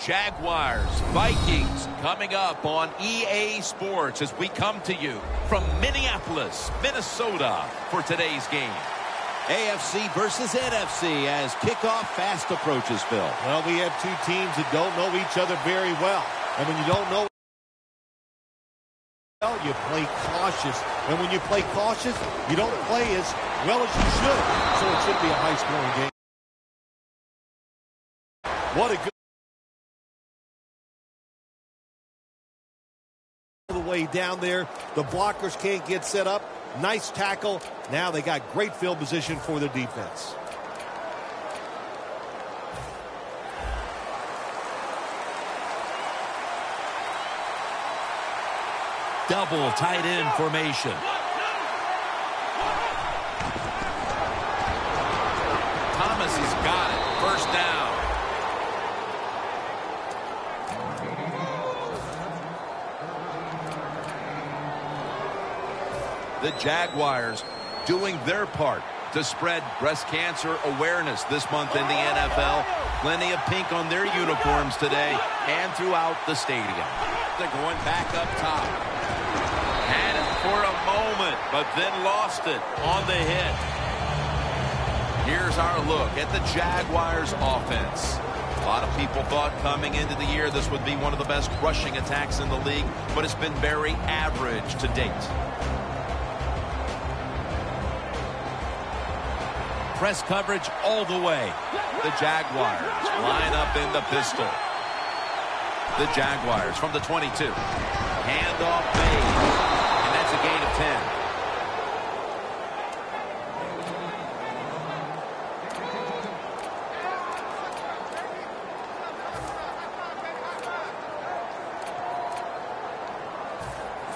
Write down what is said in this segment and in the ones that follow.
Jaguars, Vikings coming up on EA Sports as we come to you from Minneapolis, Minnesota for today's game. AFC versus NFC as kickoff fast approaches, Phil. Well, we have two teams that don't know each other very well. And when you don't know, you play cautious. And when you play cautious, you don't play as well as you should. So it should be a high-scoring game. What a good the way down there. The blockers can't get set up. Nice tackle. Now they got great field position for their defense. Double tight end formation. Thomas has got it. First down. The Jaguars doing their part to spread breast cancer awareness this month in the NFL. Plenty of pink on their uniforms today and throughout the stadium. They're going back up top. Had it for a moment, but then lost it on the hit. Here's our look at the Jaguars offense. A lot of people thought coming into the year this would be one of the best rushing attacks in the league, but it's been very average to date. Press coverage all the way. The Jaguars line up in the pistol. The Jaguars from the 22. Handoff made. And that's a gain of 10.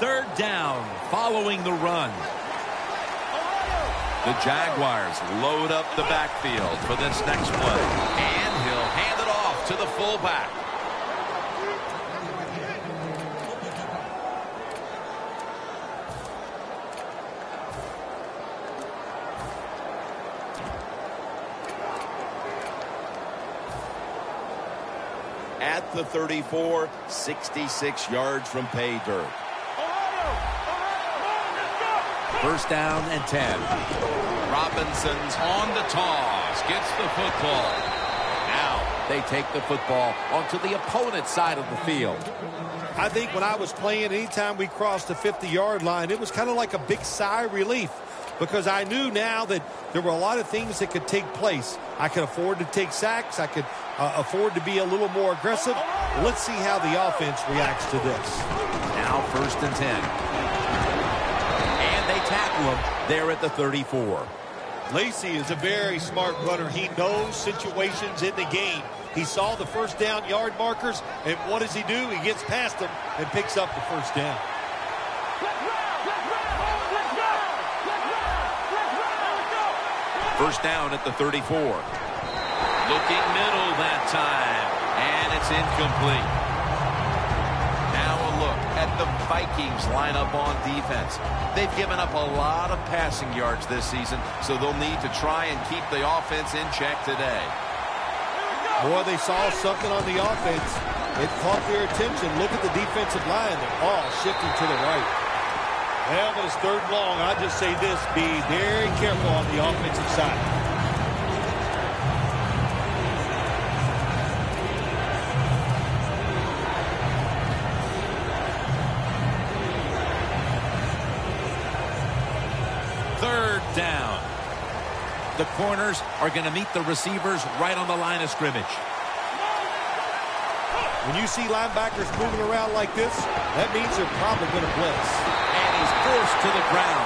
Third down following the run. The Jaguars load up the backfield for this next play. And he'll hand it off to the fullback. At the 34, 66 yards from pay dirt. First down and 10. Robinson's on the toss. Gets the football. Now they take the football onto the opponent's side of the field. I think when I was playing, anytime we crossed the 50-yard line, it was kind of like a big sigh of relief because I knew now that there were a lot of things that could take place. I could afford to take sacks. I could afford to be a little more aggressive. Let's see how the offense reacts to this. Now first and 10. They tackle him there at the 34. Lacey is a very smart runner. He knows situations in the game. He saw the first down yard markers, and what does he do? He gets past them and picks up the first down. First down at the 34. Looking middle that time, and it's incomplete. At the Vikings line up on defense. They've given up a lot of passing yards this season, so they'll need to try and keep the offense in check today. Boy, they saw something on the offense. It caught their attention. Look at the defensive line. They're all shifting to the right. Well, when it's third and long, I just say this, be very careful on the offensive side. Down. The corners are going to meet the receivers right on the line of scrimmage. When you see linebackers moving around like this, that means they're probably going to blitz. And he's forced to the ground.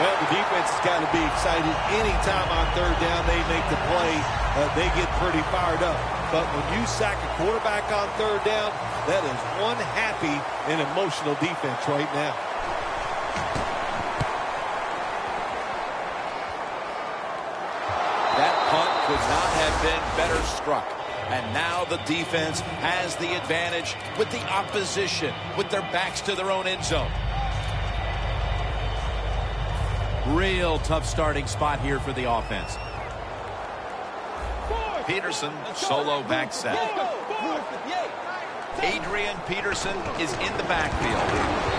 Well, the defense has got to be excited. Anytime on third down they make the play, they get pretty fired up. But when you sack a quarterback on third down, that is one happy and emotional defense right now. Could not have been better struck. And now the defense has the advantage with the opposition, with their backs to their own end zone. Real tough starting spot here for the offense. Peterson, solo back set. Adrian Peterson is in the backfield.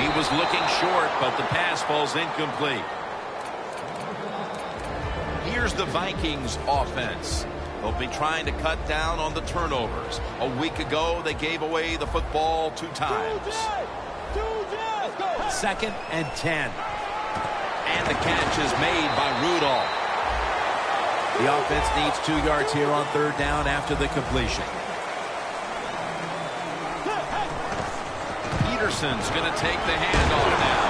He was looking short, but the pass falls incomplete. Here's the Vikings offense. They'll be trying to cut down on the turnovers. A week ago, they gave away the football 2 times. 2nd and 10. And the catch is made by Rudolph. The offense needs 2 yards here on 3rd down after the completion. Peterson's going to take the handoff now.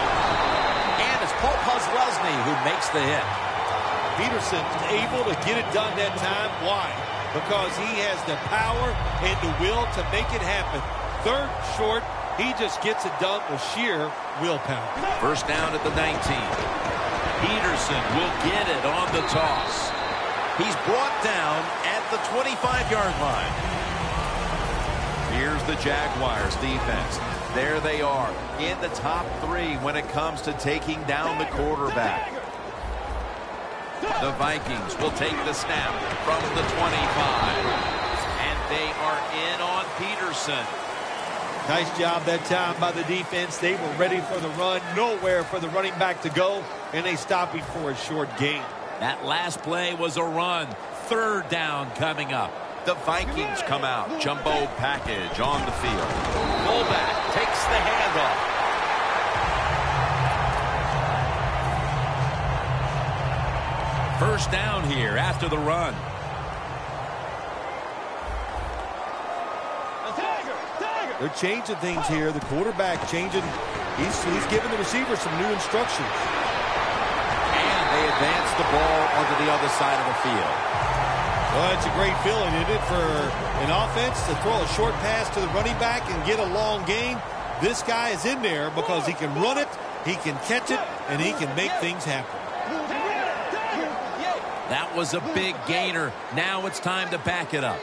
And it's Paul Posluszny who makes the hit. Peterson's able to get it done that time. Why? Because he has the power and the will to make it happen. 3rd short, he just gets it done with sheer willpower. 1st down at the 19. Peterson will get it on the toss. He's brought down at the 25-yard line. Here's the Jaguars defense. There they are in the top 3 when it comes to taking down the quarterback. The Vikings will take the snap from the 25. And they are in on Peterson. Nice job that time by the defense. They were ready for the run. Nowhere for the running back to go. And they stopped him for a short gain. That last play was a run. 3rd down coming up. The Vikings come out. Jumbo package on the field. Fullback takes the handoff. First down here after the run. They're changing things here. The quarterback changing. He's giving the receiver some new instructions. And they advance the ball onto the other side of the field. Well, it's a great feeling, isn't it, for an offense to throw a short pass to the running back and get a long gain. This guy is in there because he can run it, he can catch it, and he can make things happen. That was a big gainer. Now it's time to back it up.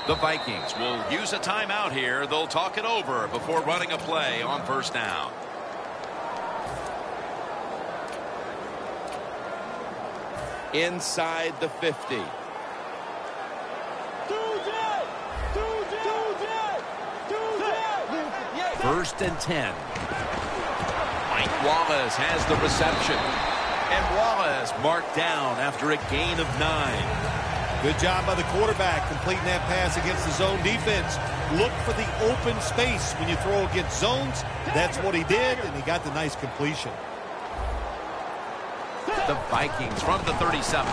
The Vikings will use a timeout here. They'll talk it over before running a play on 1st down. Inside the 50. First and 10. Mike Wallace has the reception. And Wallace marked down after a gain of 9. Good job by the quarterback completing that pass against the zone defense. Look for the open space when you throw against zones. That's what he did, and he got the nice completion. The Vikings from the 37.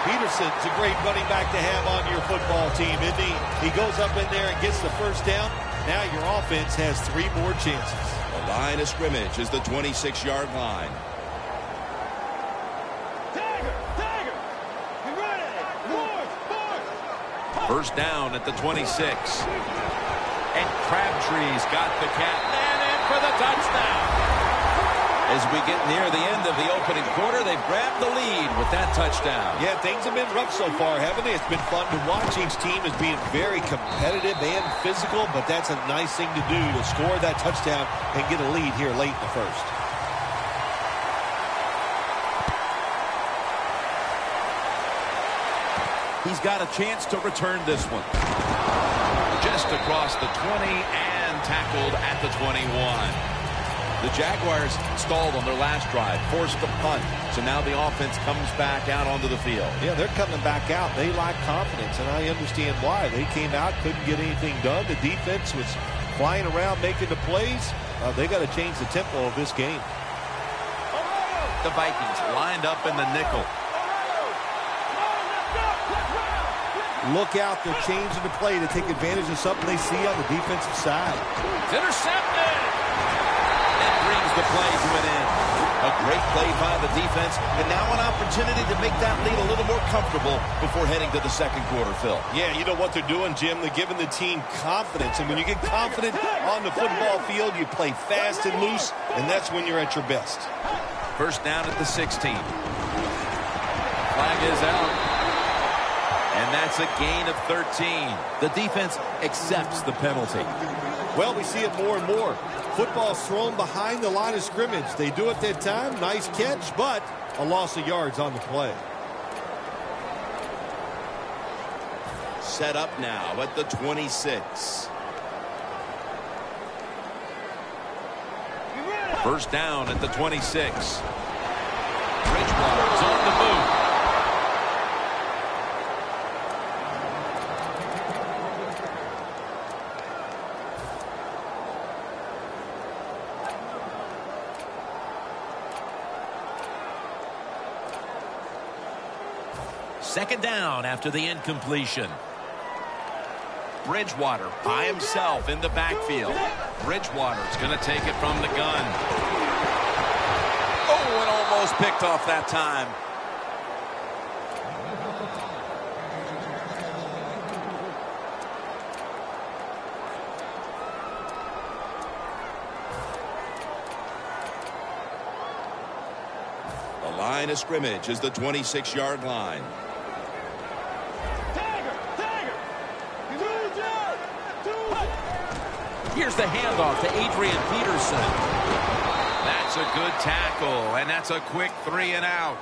Peterson's a great running back to have on your football team, isn't he? He goes up in there and gets the first down. Now your offense has 3 more chances. The line of scrimmage is the 26-yard line. First down at the 26. And Crabtree's got the cat man in for the touchdown. As we get near the end of the opening quarter, they've grabbed the lead with that touchdown. Yeah, things have been rough so far, haven't they? It's been fun to watch. Each team is being very competitive and physical, but that's a nice thing to do to score that touchdown and get a lead here late in the first. He's got a chance to return this one. Just across the 20 and tackled at the 21. The Jaguars stalled on their last drive, forced a punt. So now the offense comes back out onto the field. Yeah, they're coming back out. They lack confidence, and I understand why. They came out, couldn't get anything done. The defense was flying around making the plays. They got to change the tempo of this game. The Vikings lined up in the nickel. Look out, they're changing the play to take advantage of something they see on the defensive side. It's intercepted. That brings the play to an end. A great play by the defense, and now an opportunity to make that lead a little more comfortable before heading to the second quarter, Phil. Yeah, you know what they're doing, Jim? They're giving the team confidence, and when you get confident on the football field, you play fast and loose, and that's when you're at your best. First down at the 16. Flag is out. And that's a gain of 13. The defense accepts the penalty. Well, we see it more and more. football's thrown behind the line of scrimmage. They do it that time. Nice catch, but a loss of yards on the play. Set up now at the 26. First down at the 26. Bridgewater's on the move. Second down after the incompletion. Bridgewater by himself in the backfield. Bridgewater's going to take it from the gun. Oh, it almost picked off that time. The line of scrimmage is the 26-yard line. Here's the handoff to Adrian Peterson. That's a good tackle, and that's a quick 3 and out.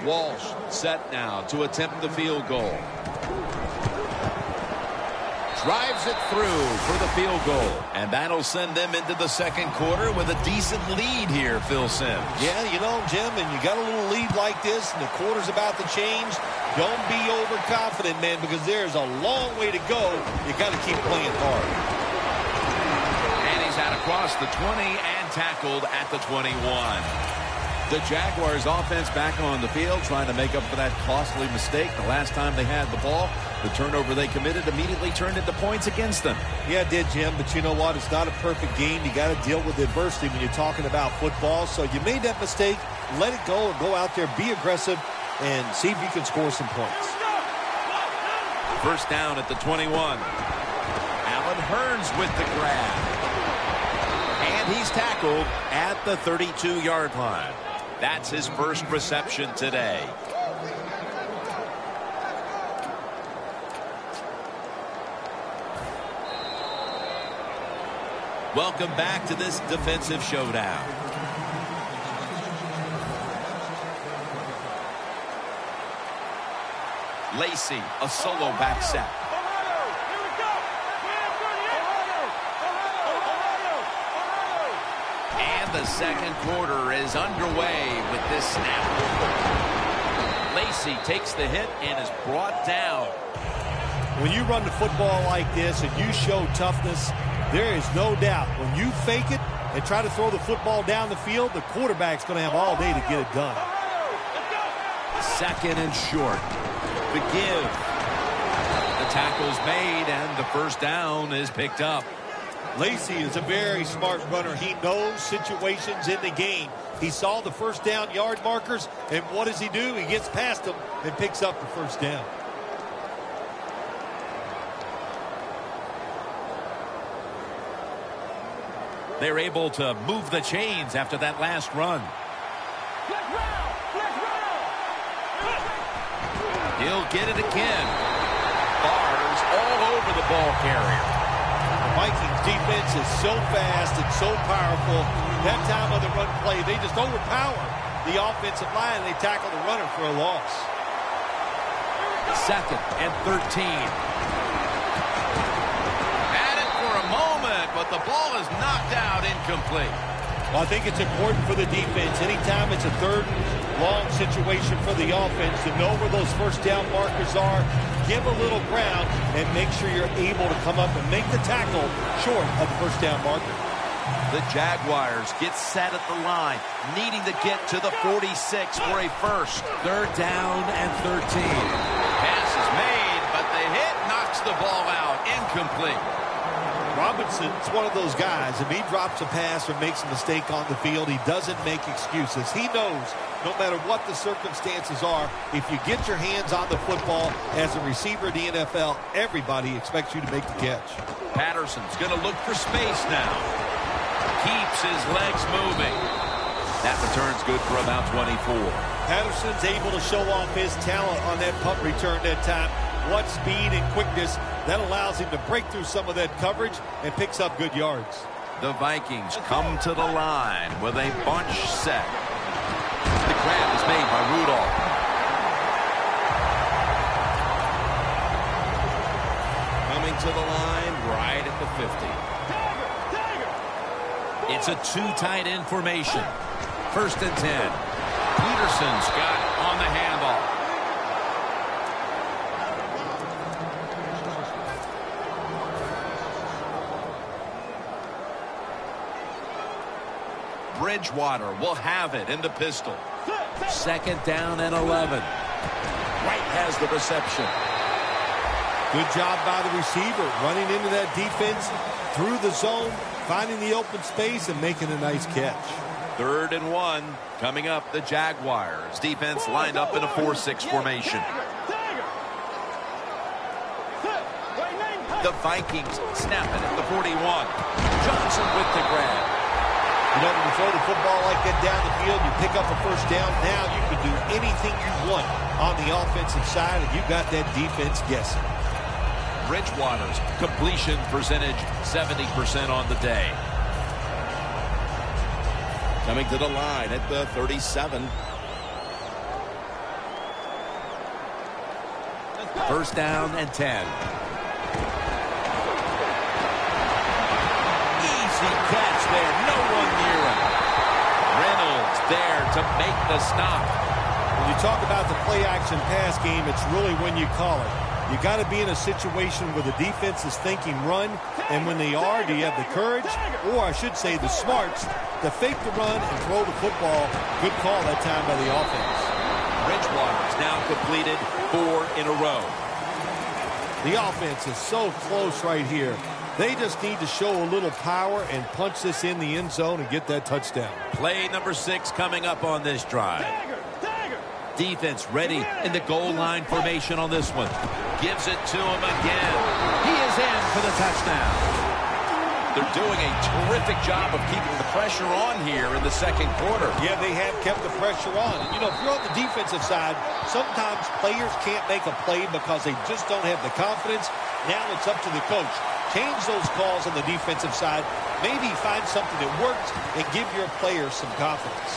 Walsh set now to attempt the field goal. Drives it through for the field goal. And that'll send them into the second quarter with a decent lead here, Phil Simms. Yeah, you know, Jim, and you got a little lead like this, and the quarter's about to change. Don't be overconfident, man, because there's a long way to go. You got to keep playing hard. Out across the 20 and tackled at the 21. The Jaguars offense back on the field trying to make up for that costly mistake the last time they had the ball. The turnover they committed immediately turned into points against them. Yeah, it did, Jim, but you know what? It's not a perfect game. You got to deal with adversity when you're talking about football. So you made that mistake, let it go, and go out there, be aggressive, and see if you can score some points. First down at the 21. Allen Hurns with the grab. And he's tackled at the 32-yard line. That's his first reception today. Welcome back to this defensive showdown. Lacy, a solo back set. The second quarter is underway with this snap. Lacy takes the hit and is brought down. When you run the football like this and you show toughness, there is no doubt when you fake it and try to throw the football down the field, the quarterback's going to have all day to get it done. Second and short. The give. The tackle's made and the first down is picked up. Lacy is a very smart runner. He knows situations in the game. He saw the first down yard markers, and what does he do? He gets past them and picks up the first down. They're able to move the chains after that last run. He'll get it again. Bars all over the ball carrier. Vikings defense is so fast and so powerful. That time of the run play, they just overpower the offensive line, and they tackle the runner for a loss. Second and 13. At it for a moment, but the ball is knocked out incomplete. Well, I think it's important for the defense. Anytime it's a third long situation for the offense to know where those first down markers are, give a little ground, and make sure you're able to come up and make the tackle short of the first down marker. The Jaguars get set at the line, needing to get to the 46 for a first. Third down and 13. Pass is made, but the hit knocks the ball out. Incomplete. Robinson's one of those guys. If he drops a pass or makes a mistake on the field, he doesn't make excuses. He knows no matter what the circumstances are, if you get your hands on the football as a receiver in the NFL, everybody expects you to make the catch. Patterson's going to look for space now. Keeps his legs moving. That return's good for about 24. Patterson's able to show off his talent on that punt return that time. What speed and quickness that allows him to break through some of that coverage and picks up good yards. The Vikings come to the line with a bunch set. The grab is made by Rudolph. Coming to the line right at the 50. It's a two tight end formation. 1st and 10. Peterson's got on the handoff. Bridgewater will have it in the pistol. 2nd down and 11. Wright has the reception. Good job by the receiver, running into that defense, through the zone, finding the open space, and making a nice catch. 3rd and 1. Coming up, the Jaguars. Defense lined up in a 4-6 formation. The Vikings snap it at the 41. Johnson with the grab. You know, when you throw the football like that down the field, you pick up a 1st down. Now you can do anything you want on the offensive side, and you've got that defense guessing. Bridgewater's completion percentage 70% on the day. Coming to the line at the 37. 1st down and 10. Easy catch there. No one near him. Reynolds there to make the stop. When you talk about the play-action pass game, it's really when you call it. You got to be in a situation where the defense is thinking run, and when they are, do you have the courage, or I should say the smarts, to fake the run and throw the football? Good call that time by the offense. Bridgewater's now completed 4 in a row. The offense is so close right here. They just need to show a little power and punch this in the end zone and get that touchdown. Play number 6 coming up on this drive. Defense ready in the goal line formation on this one. Gives it to him again. He is in for the touchdown. They're doing a terrific job of keeping the pressure on here in the 2nd quarter. Yeah, they have kept the pressure on. And, you know, if you're on the defensive side, sometimes players can't make a play because they just don't have the confidence. Now it's up to the coach. Change those calls on the defensive side. Maybe find something that works and give your players some confidence.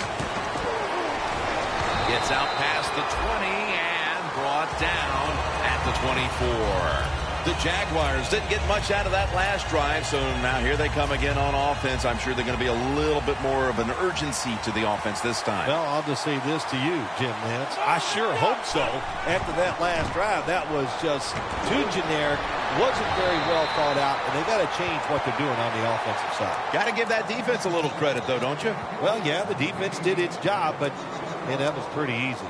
Gets out past the 20 and brought down at the 24. The Jaguars didn't get much out of that last drive, so now here they come again on offense. I'm sure they're going to be a little bit more of an urgency to the offense this time. Well, I'll just say this to you, Jim Nance. I sure hope so. After that last drive, that was just too generic, wasn't very well thought out, and they got to change what they're doing on the offensive side. Got to give that defense a little credit, though, don't you? Well, yeah, the defense did its job, but man, that was pretty easy.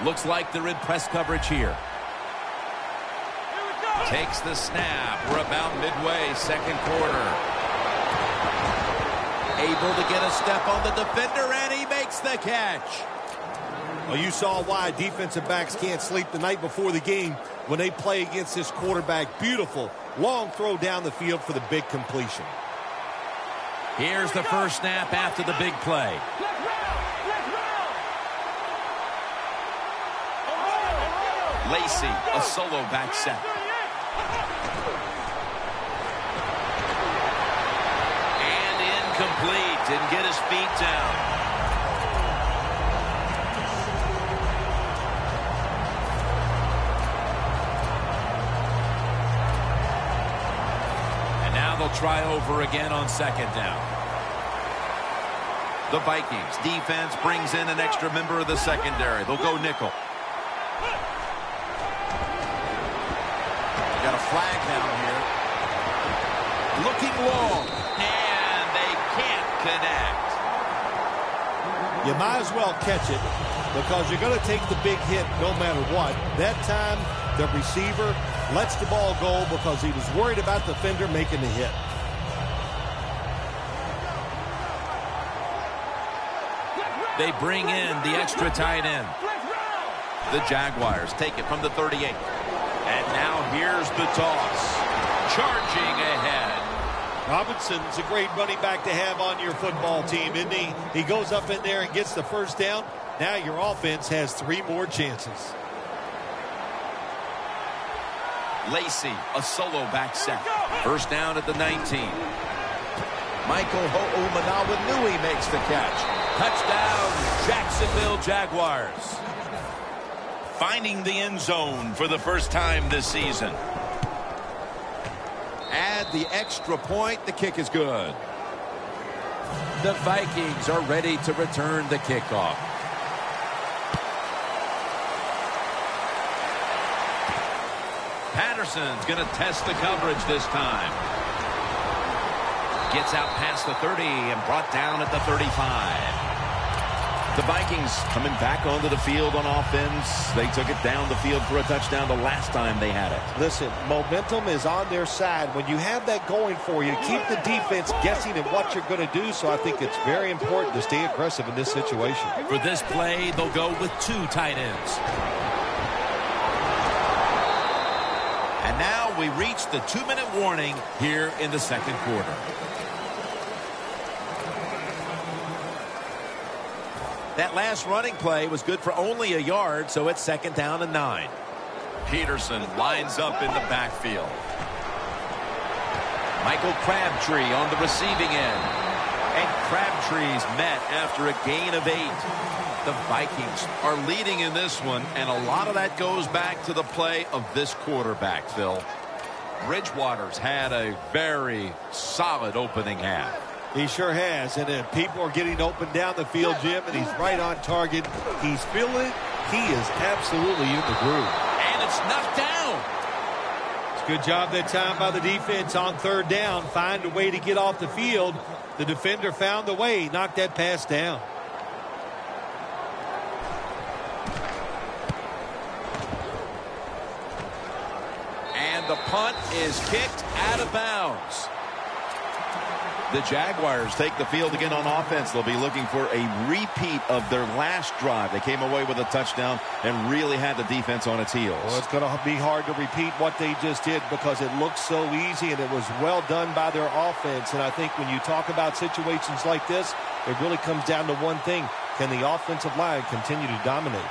Looks like they're in press coverage here. Takes the snap. We're about midway, 2nd quarter. Able to get a step on the defender, and he makes the catch. Well, you saw why defensive backs can't sleep the night before the game when they play against this quarterback. Beautiful long throw down the field for the big completion. Here's the first snap after the big play. Lacey, a solo back set. And incomplete. Didn't get his feet down. And now they'll try over again on 2nd down. The Vikings defense brings in an extra member of the secondary. They'll go nickel. Got a flag down here. Looking long. And they can't connect. You might as well catch it because you're going to take the big hit no matter what. That time, the receiver lets the ball go because he was worried about the defender making the hit. They bring in the extra tight end. The Jaguars take it from the 38. And now here's the toss. Charging ahead. Robinson's a great running back to have on your football team, isn't he? He goes up in there and gets the 1st down. Now your offense has 3 more chances. Lacey, a solo back set. First down at the 19. Michael Ho'omanawanui makes the catch. Touchdown, Jacksonville Jaguars. Finding the end zone for the first time this season. Add the extra point. The kick is good. The Vikings are ready to return the kickoff. Patterson's going to test the coverage this time. Gets out past the 30 and brought down at the 35. The Vikings coming back onto the field on offense. They took it down the field for a touchdown the last time they had it. Listen, momentum is on their side. When you have that going for you, keep the defense guessing at what you're going to do. So I think it's very important to stay aggressive in this situation. For this play, they'll go with 2 tight ends. And now we reach the 2-minute warning here in the second quarter. That last running play was good for only a yard, so it's 2nd down and 9. Peterson lines up in the backfield. Michael Crabtree on the receiving end. And Crabtree's met after a gain of 8. The Vikings Are leading in this one, and a lot of that goes back to the play of this quarterback, Phil. Bridgewater's had a very solid opening half. He sure has, and people are getting open down the field, Jim, and he's right on target. He's feeling it. He is absolutely in the groove. And it's knocked down. It's a good job that time by the defense on 3rd down. Find a way to get off the field. The defender found the way, knocked that pass down. And the punt is kicked out of bounds. The Jaguars take the field again on offense. They'll be looking for a repeat of their last drive. They came away with a touchdown and really had the defense on its heels. Well, it's going to be hard to repeat what they just did because it looks so easy and it was well done by their offense. And I think when you talk about situations like this, it really comes down to one thing. Can the offensive line continue to dominate?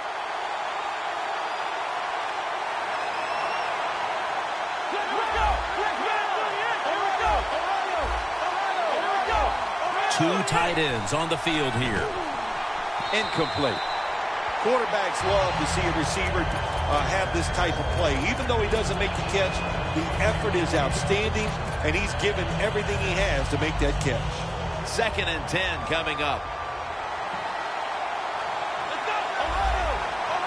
Two tight ends on the field here. Incomplete. Quarterbacks love to see a receiver have this type of play. Even though he doesn't make the catch, the effort is outstanding, and he's given everything he has to make that catch. 2nd and 10 coming up.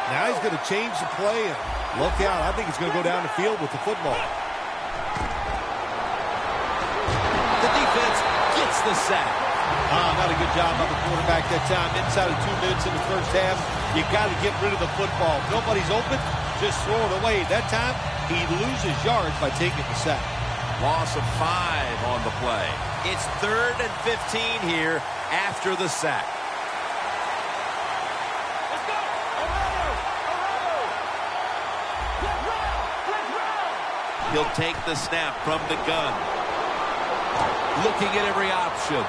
Now he's going to change the play, and look out. I think he's going to go down the field with the football. The defense gets the sack. Not a good job by the quarterback that time. Inside of 2 minutes in the first half, you got to get rid of the football. If nobody's open, just throw it away. That time, he loses yards by taking the sack. Loss of 5 on the play. It's 3rd and 15 here after the sack. He'll take the snap from the gun. Looking at every option.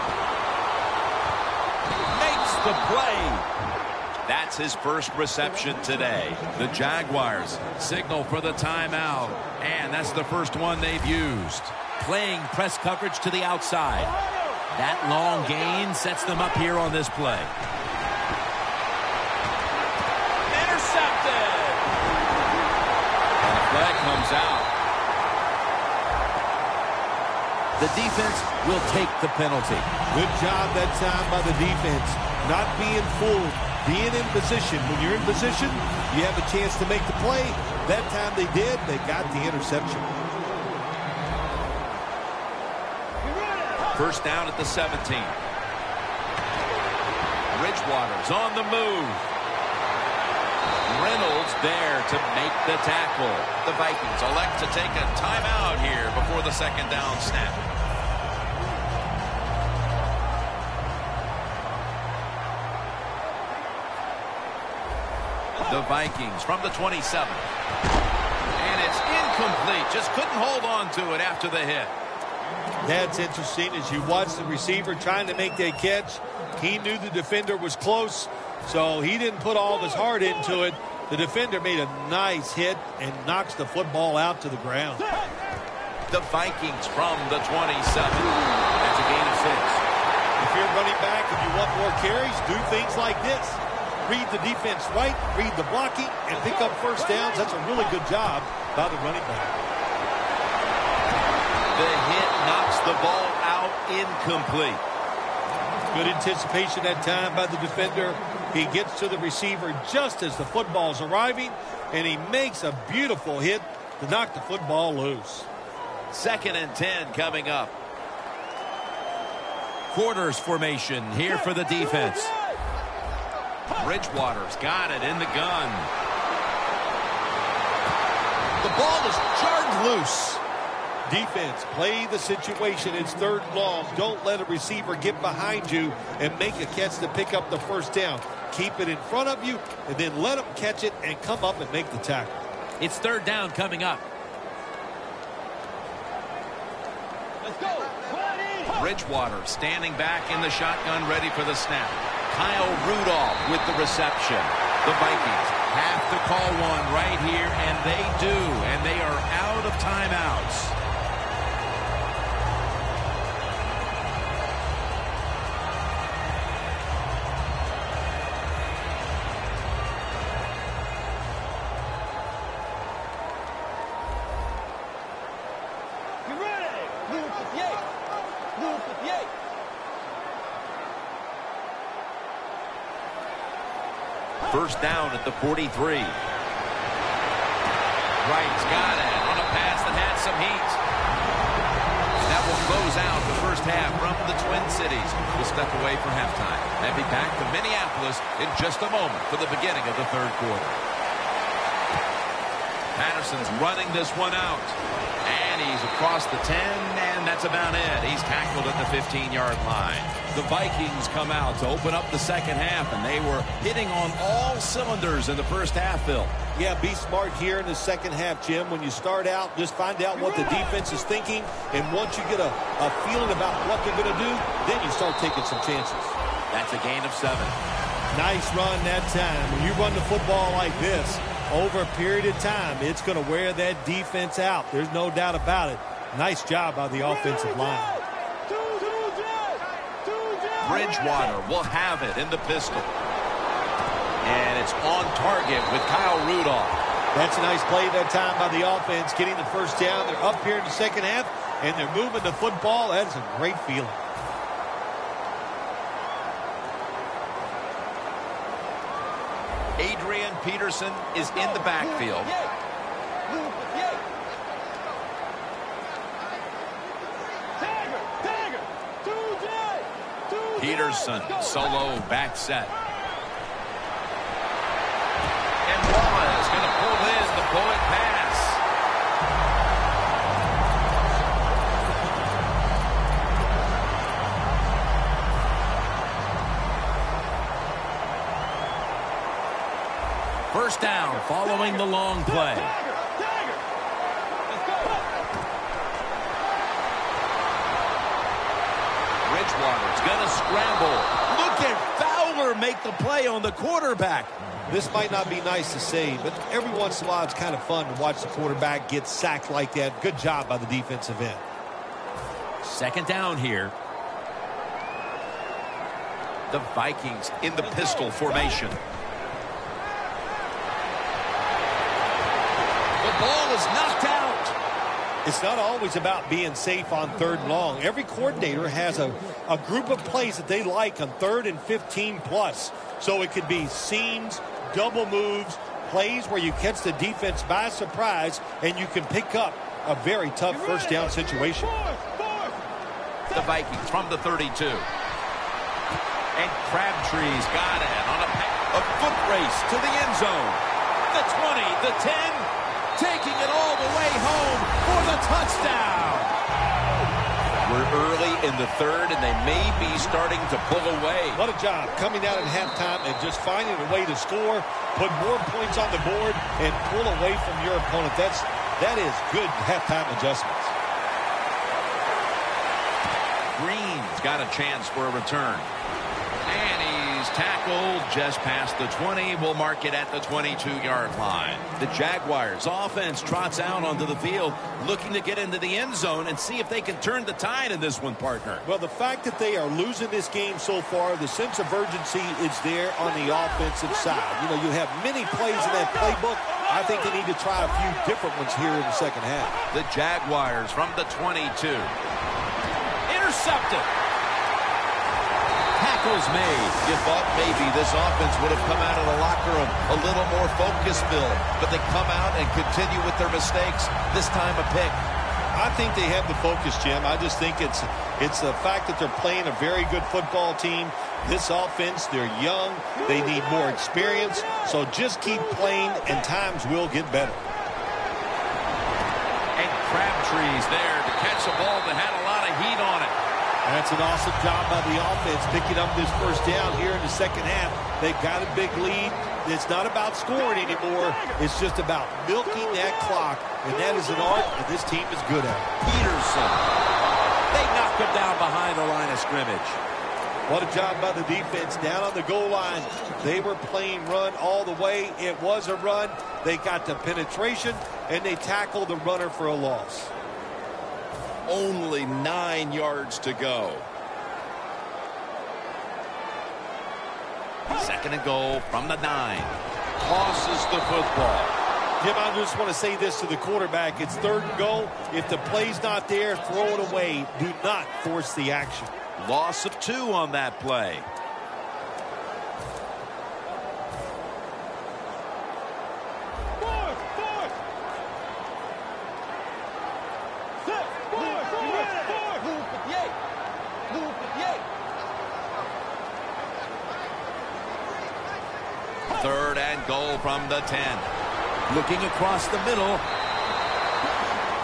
Makes the play. That's his first reception today. The Jaguars signal for the timeout. And that's the first one they've used. Playing press coverage to the outside. That long gain sets them up here on this play. Intercepted. And the flag comes out. The defense will take the penalty. Good job that time by the defense. Not being fooled, being in position. When you're in position, you have a chance to make the play. That time they did. They got the interception. First down at the 17. Bridgewater's on the move. Reynolds there to make the tackle. The Vikings elect to take a timeout here before the 2nd down snap. The Vikings from the 27. And it's incomplete. Just couldn't hold on to it after the hit. That's interesting. As you watch the receiver trying to make that catch, he knew the defender was close. So he didn't put all of his heart into it. The defender made a nice hit and knocks the football out to the ground. The Vikings from the 27. That's a gain of 6. If you're running back and you want more carries, do things like this. Read the defense right, read the blocking, and pick up first downs. That's a really good job by the running back. The hit knocks the ball out incomplete. Good anticipation that time by the defender. He gets to the receiver just as the football's arriving, and he makes a beautiful hit to knock the football loose. 2nd and 10 coming up. Quarters formation here for the defense. Bridgewater's got it in the gun. The ball is jarred loose. Defense, play the situation. It's 3rd and long. Don't let a receiver get behind you and make a catch to pick up the first down. Keep it in front of you, and then let them catch it and come up and make the tackle. It's 3rd down coming up. Let's go. Bridgewater standing back in the shotgun, ready for the snap. Kyle Rudolph with the reception. The Vikings have to call one right here, and they do, and they are out of timeouts. First down at the 43. Wright's got it on a pass that had some heat. That will close out the first half from the Twin Cities. We'll step away for halftime and be back to Minneapolis in just a moment for the beginning of the 3rd quarter. Patterson's running this one out. And he's across the 10, and that's about it. He's tackled at the 15-yard line. The Vikings come out to open up the second half, and they were hitting on all cylinders in the first half, Phil. Yeah, be smart here in the second half, Jim. When you start out, just find out what the defense is thinking, and once you get a feeling about what they're going to do, then you start taking some chances. That's a gain of 7. Nice run that time. When you run the football like this, over a period of time, it's going to wear that defense out. There's no doubt about it. Nice job by the offensive line. Bridgewater will have it in the pistol. And it's on target with Kyle Rudolph. That's a nice play that time by the offense, getting the first down. They're up here in the second half, and they're moving the football. That's a great feeling. Adrian Peterson is in the backfield. Peterson, solo back set. And Wallace going to pull in the bullet pass. First down following the long play. Bridgewater's going to scramble. Look at Fowler make the play on the quarterback. This might not be nice to say, but every once in a while it's kind of fun to watch the quarterback get sacked like that. Good job by the defensive end. Second down here. The Vikings in the pistol formation. The ball is knocked out. It's not always about being safe on 3rd and long. Every coordinator has a group of plays that they like on 3rd and 15 plus. So it could be seams, double moves, plays where you catch the defense by surprise and you can pick up a very tough first down situation. The Vikings from the 32. And Crabtree's got it on a foot race to the end zone. The 20, the 10, taking it all the way home for the touchdown. We're early in the 3rd, and they may be starting to pull away. What a job coming out at halftime and just finding a way to score, put more points on the board, and pull away from your opponent. That is good halftime adjustments. Green's got a chance for a return. And he's tackled just past the 20. We'll mark it at the 22-yard line. The Jaguars offense trots out onto the field, looking to get into the end zone and see if they can turn the tide in this one, partner. Well, the fact that they are losing this game so far, the sense of urgency is there on the offensive side. You know, you have many plays in that playbook. I think they need to try a few different ones here in the second half. The Jaguars from the 22. Intercepted. Tackles made. You thought maybe this offense would have come out of the locker room a little more focused, Bill, but they come out and continue with their mistakes. This time a pick. I think they have the focus, Jim. I just think it's the fact that they're playing a very good football team. This offense, they're young. They need more experience. So just keep playing, and times will get better. And Crabtree's there to catch a ball that had a lot of heat on it. That's an awesome job by the offense picking up this first down here in the second half. They've got a big lead. It's not about scoring anymore. It's just about milking that clock, and that is an art, and this team is good at it. Peterson. They knocked him down behind the line of scrimmage. What a job by the defense down on the goal line. They were playing run all the way. It was a run. They got the penetration, and they tackled the runner for a loss. Only 9 yards to go. Second and goal from the 9. Tosses the football. Jim, I just want to say this to the quarterback. It's third and goal. If the play's not there, throw it away. Do not force the action. Loss of 2 on that play. Third and goal from the 10. Looking across the middle.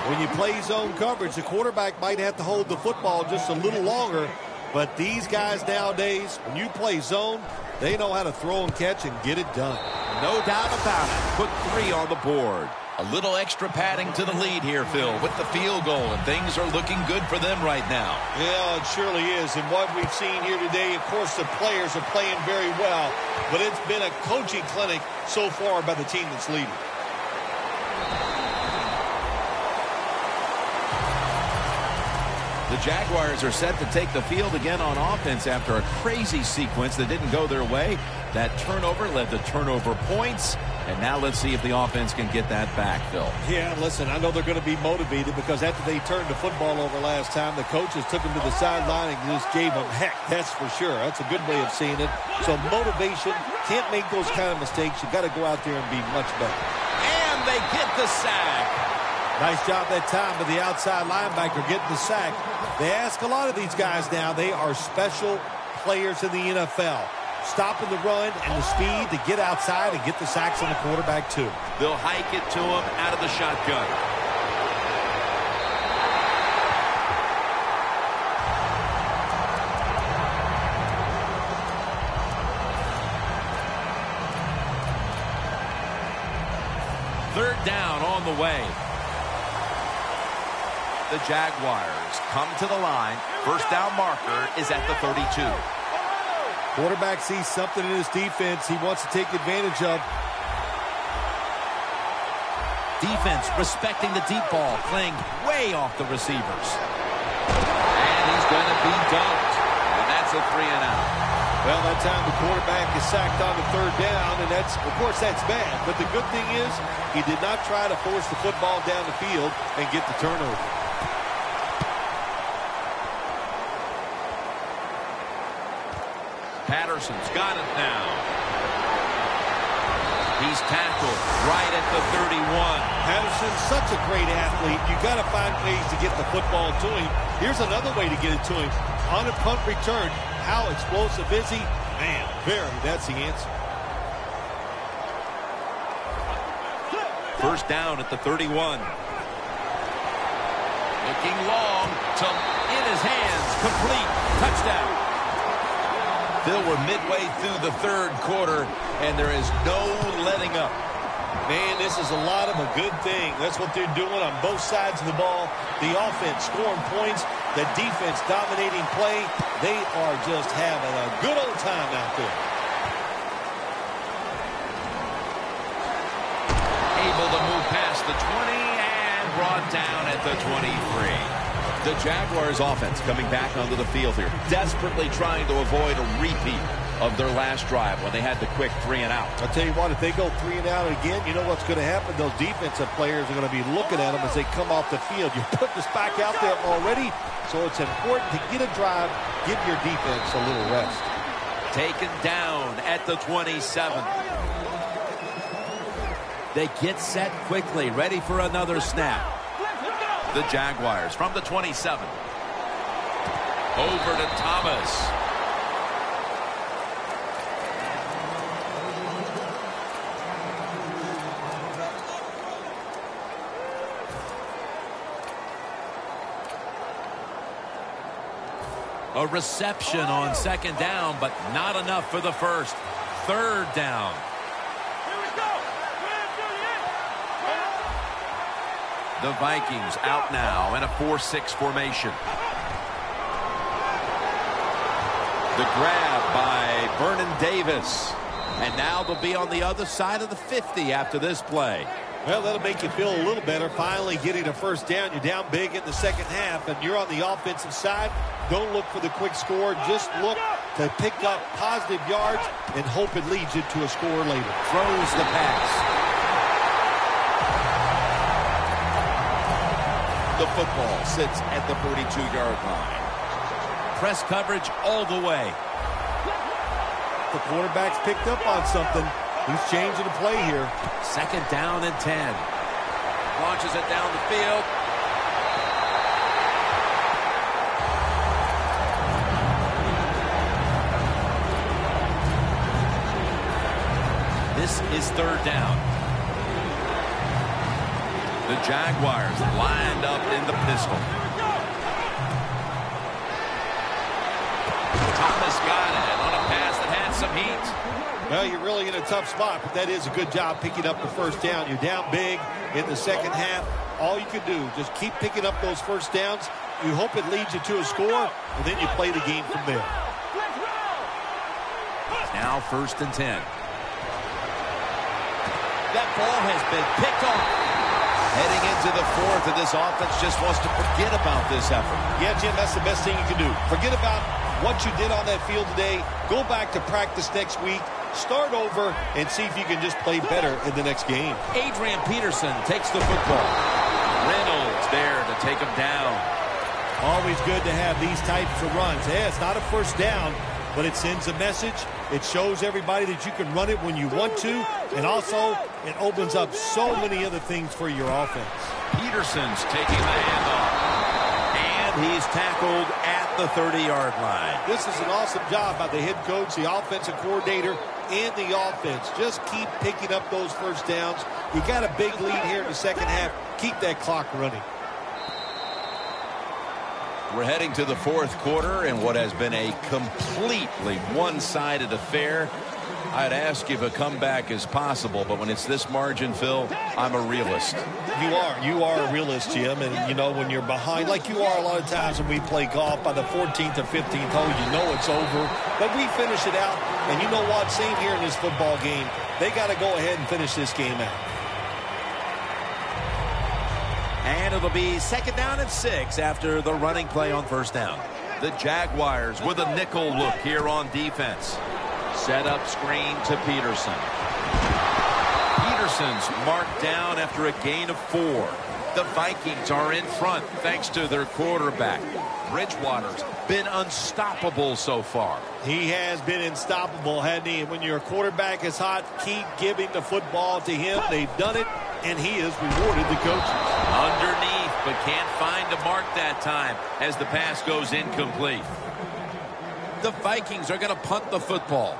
When you play zone coverage, the quarterback might have to hold the football just a little longer. But these guys nowadays, when you play zone, they know how to throw and catch and get it done. No doubt about it. Put 3 on the board. A little extra padding to the lead here, Phil, with the field goal, and things are looking good for them right now. Yeah, it surely is. And what we've seen here today, of course, the players are playing very well, but it's been a coaching clinic so far by the team that's leading. The Jaguars are set to take the field again on offense after a crazy sequence that didn't go their way. That turnover led to turnover points. And now let's see if the offense can get that back, Phil. Yeah, listen, I know they're going to be motivated because after they turned the football over last time, the coaches took them to the sideline and just gave them heck, that's for sure. That's a good way of seeing it. So motivation, can't make those kind of mistakes. You got to go out there and be much better. And they get the sack. Nice job that time by the outside linebacker getting the sack. They ask a lot of these guys now. They are special players in the NFL. Stopping the run and the speed to get outside and get the sacks on the quarterback, too. They'll hike it to him out of the shotgun. Third down on the way. The Jaguars come to the line. First down marker is at the 32. Quarterback sees something in his defense he wants to take advantage of. Defense respecting the deep ball, playing way off the receivers. And he's going to be dunked. And that's a 3-and-out. Well, that time the quarterback is sacked on the third down, and that's, of course, that's bad. But the good thing is he did not try to force the football down the field and get the turnover. Patterson's got it now. He's tackled right at the 31. Patterson's such a great athlete. You got to find ways to get the football to him. Here's another way to get it to him. On a punt return, how explosive is he? Man, very, that's the answer. First down at the 31. Looking long to in his hands. Complete. Touchdown. Bill, we're midway through the third quarter, and there is no letting up. Man, this is a lot of a good thing. That's what they're doing on both sides of the ball. The offense scoring points, the defense dominating play. They are just having a good old time out there. down at the 23. The Jaguars offense coming back onto the field here, desperately trying to avoid a repeat of their last drive when they had the quick 3 and out. I'll tell you what, if they go 3 and out again, you know what's going to happen? Those defensive players are going to be looking at them as they come off the field. You put this back out there already, so it's important to get a drive, give your defense a little rest. Taken down at the 27. They get set quickly, ready for another snap. The Jaguars from the 27. Over to Thomas. A reception on 2nd down, but not enough for the first. 3rd down. The Vikings out now in a 4-6 formation. The grab by Vernon Davis. And now they'll be on the other side of the 50 after this play. Well, that'll make you feel a little better. Finally getting a first down. You're down big in the second half, and you're on the offensive side. Don't look for the quick score. Just look to pick up positive yards and hope it leads you to a score later. Throws the pass. The football sits at the 42-yard line. Press coverage all the way. The quarterback's picked up on something. He's changing the play here. 2nd down and 10. Launches it down the field. This is 3rd down. The Jaguars lined up in the pistol. Thomas got it on a pass that had some heat. Well, you're really in a tough spot, but that is a good job picking up the first down. You're down big in the second half. All you can do, just keep picking up those first downs. You hope it leads you to a score, and then you play the game from there. Now 1st and 10. That ball has been picked off. Heading into the 4th, and this offense just wants to forget about this effort. Yeah, Jim, that's the best thing you can do. Forget about what you did on that field today. Go back to practice next week. Start over and see if you can just play better in the next game. Adrian Peterson takes the football. Reynolds there to take him down. Always good to have these types of runs. Yeah, it's not a first down, but it sends a message. It shows everybody that you can run it when you want to, and also it opens up so many other things for your offense. Peterson's taking the handoff, and he's tackled at the 30-yard line. This is an awesome job by the head coach, the offensive coordinator, and the offense. Just keep picking up those first downs. You got a big lead here in the second half. Keep that clock running. We're heading to the 4th quarter in what has been a completely one-sided affair. I'd ask if a comeback is possible, but when it's this margin, Phil, I'm a realist. You are a realist, Jim, and you know when you're behind, like you are a lot of times when we play golf, by the 14th or 15th hole, you know it's over, but we finish it out, and you know what, same here in this football game, they got to go ahead and finish this game out. And it'll be 2nd down and 6 after the running play on 1st down. The Jaguars with a nickel look here on defense. Set up screen to Peterson. Peterson's marked down after a gain of 4. The Vikings are in front thanks to their quarterback. Bridgewater's been unstoppable so far. He has been unstoppable, hasn't he? When your quarterback is hot, keep giving the football to him. They've done it, and he has rewarded the coaches. Underneath, but can't find a mark that time as the pass goes incomplete. The Vikings are going to punt the football.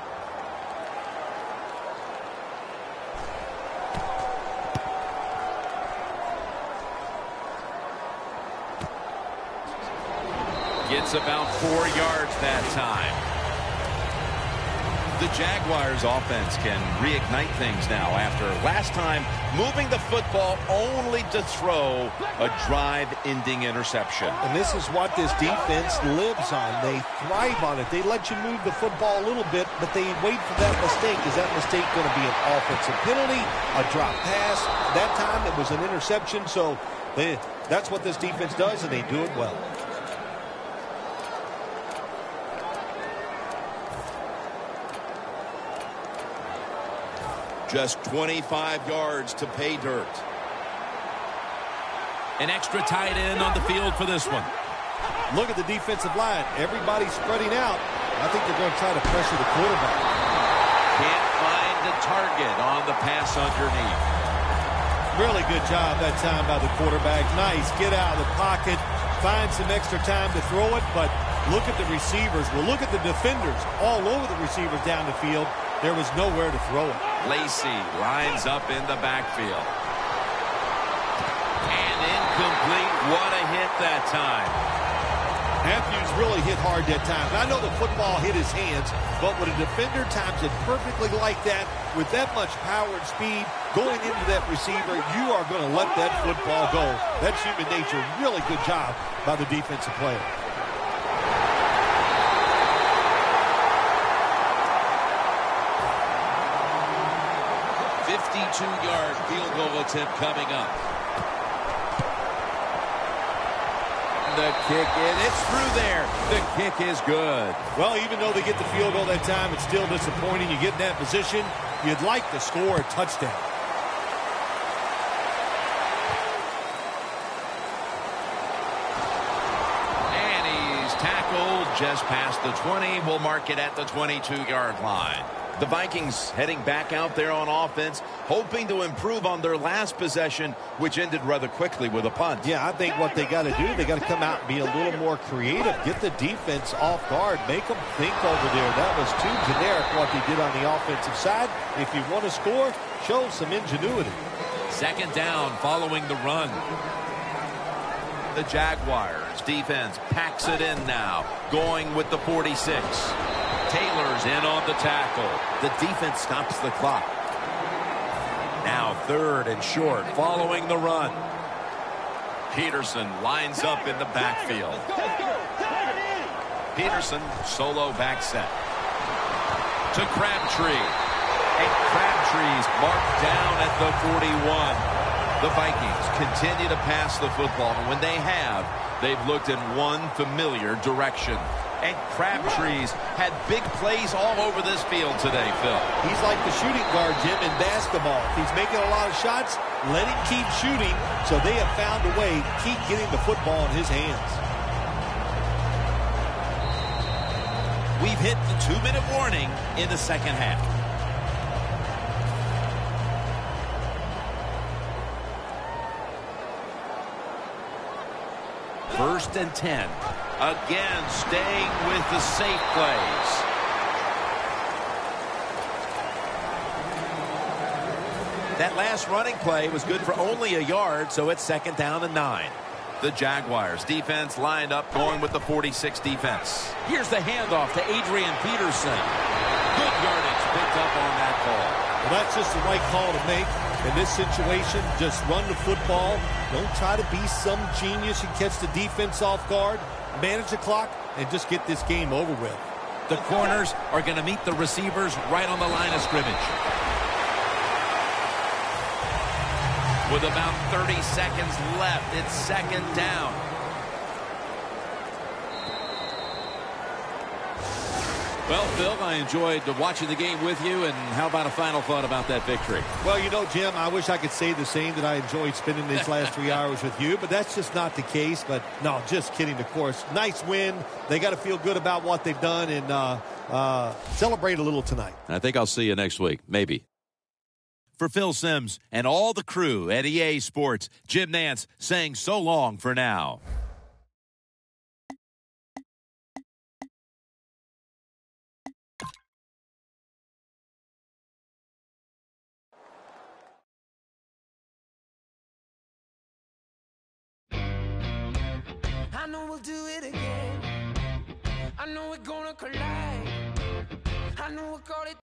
Gets about 4 yards that time. The Jaguars offense can reignite things now after last time moving the football only to throw a drive-ending interception. And this is what this defense lives on. They thrive on it. They let you move the football a little bit, but they wait for that mistake. Is that mistake going to be an offensive penalty, a drop pass? That time it was an interception, so that's what this defense does, and they do it well. Just 25 yards to pay dirt. An extra tight end on the field for this one. Look at the defensive line. Everybody's spreading out. I think they're going to try to pressure the quarterback. Can't find the target on the pass underneath. Really good job that time by the quarterback. Nice. Get out of the pocket. Find some extra time to throw it, but look at the receivers. Well, look at the defenders all over the receivers down the field. There was nowhere to throw it. Lacey lines up in the backfield. And incomplete. What a hit that time. Matthews really hit hard that time. I know the football hit his hands, but when a defender times it perfectly like that, with that much power and speed going into that receiver, you are going to let that football go. That's human nature. Really good job by the defensive player. Yard field goal attempt coming up. The kick in. It's through there. The kick is good. Well, even though they get the field goal that time, it's still disappointing. You get in that position, you'd like to score a touchdown. And he's tackled just past the 20. We'll mark it at the 22-yard line. The Vikings heading back out there on offense, hoping to improve on their last possession, which ended rather quickly with a punt. Yeah, I think what they got to do, they got to come out and be a little more creative. Get the defense off guard. Make them think over there. That was too generic what they did on the offensive side. If you want to score, show some ingenuity. Second down following the run. The Jaguars defense packs it in now, going with the 46. Taylor's in on the tackle. The defense stops the clock. Now third and short following the run. Peterson lines up in the backfield. Peterson solo back set. To Crabtree. And Crabtree's marked down at the 41. The Vikings continue to pass the football, and when they have, they've looked in one familiar direction. And Crabtree's had big plays all over this field today, Phil. He's like the shooting guard, Jim, in basketball. If he's making a lot of shots, let him keep shooting. So they have found a way to keep getting the football in his hands. We've hit the 2-minute warning in the second half. First and 10. Again, staying with the safe plays. That last running play was good for only a yard, so it's second down and 9. The Jaguars defense lined up going with the 46 defense. Here's the handoff to Adrian Peterson. Good yardage picked up on that call. Well, that's just the right call to make. In this situation, just run the football. Don't try to be some genius and catch the defense off guard. Manage the clock and just get this game over with. The corners are going to meet the receivers right on the line of scrimmage. With about 30 seconds left, it's second down. Well, Phil, I enjoyed watching the game with you, and how about a final thought about that victory? Well, you know, Jim, I wish I could say the same, that I enjoyed spending these last 3 hours with you, but that's just not the case. But, no, just kidding, of course. Nice win. They got to feel good about what they've done and celebrate a little tonight. I think I'll see you next week, maybe. For Phil Simms and all the crew at EA Sports, Jim Nantz saying so long for now. I know we'll do it again. I know we're gonna collide. I know I call it